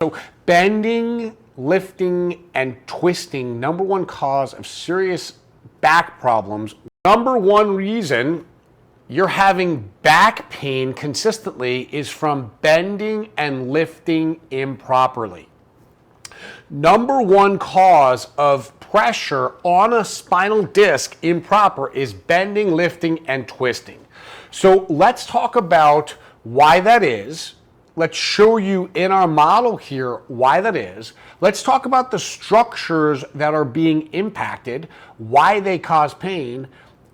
So bending, lifting, and twisting, number one cause of serious back problems. Number one reason you're having back pain consistently is from bending and lifting improperly. Number one cause of pressure on a spinal disc improper is bending, lifting, and twisting. So let's talk about why that is. Let's show you in our model here why that is. Let's talk about the structures that are being impacted, why they cause pain,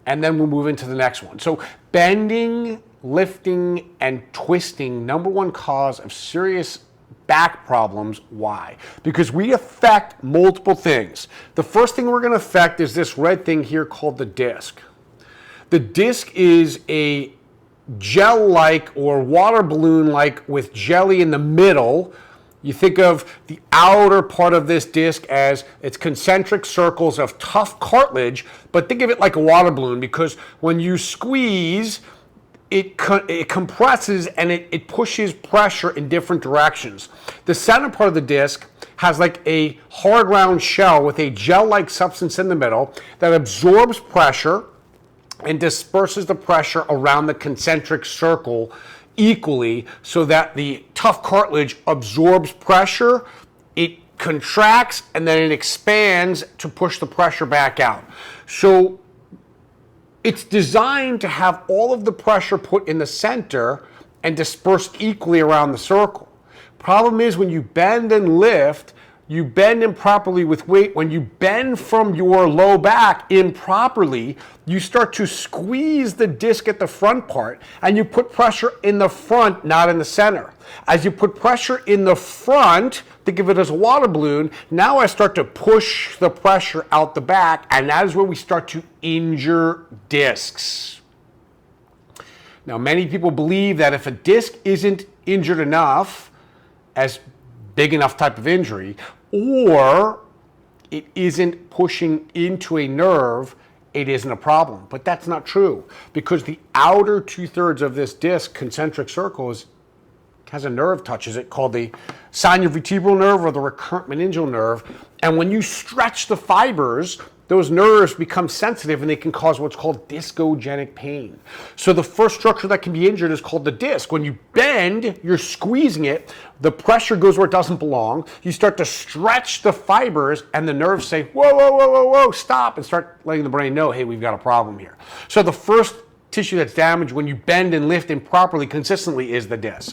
and then we'll move into the next one. So bending, lifting, and twisting, number one cause of serious back problems. Why? Because we affect multiple things. The first thing we're going to affect is this red thing here called the disc. The disc is a gel-like or water balloon-like with jelly in the middle. You think of the outer part of this disc as its concentric circles of tough cartilage, but think of it like a water balloon because when you squeeze, it compresses and it pushes pressure in different directions. The center part of the disc has like a hard round shell with a gel-like substance in the middle that absorbs pressure and disperses the pressure around the concentric circle equally so that the tough cartilage absorbs pressure, it contracts, and then it expands to push the pressure back out. So it's designed to have all of the pressure put in the center and dispersed equally around the circle. Problem is when you bend and lift, you bend improperly with weight. When you bend from your low back improperly, you start to squeeze the disc at the front part and you put pressure in the front, not in the center. As you put pressure in the front, think of it as a water balloon, now I start to push the pressure out the back, and that is where we start to injure discs. Now, many people believe that if a disc isn't injured enough, as big enough type of injury, or it isn't pushing into a nerve, it isn't a problem. But that's not true because the outer 2/3 of this disc, concentric circles, has a nerve touches it called the sinovertebral nerve or the recurrent meningeal nerve. And when you stretch the fibers, those nerves become sensitive and they can cause what's called discogenic pain. So the first structure that can be injured is called the disc. When you bend, you're squeezing it, the pressure goes where it doesn't belong, you start to stretch the fibers and the nerves say, whoa, whoa, whoa, whoa, whoa, stop, and start letting the brain know, hey, we've got a problem here. So the first tissue that's damaged when you bend and lift improperly consistently is the disc.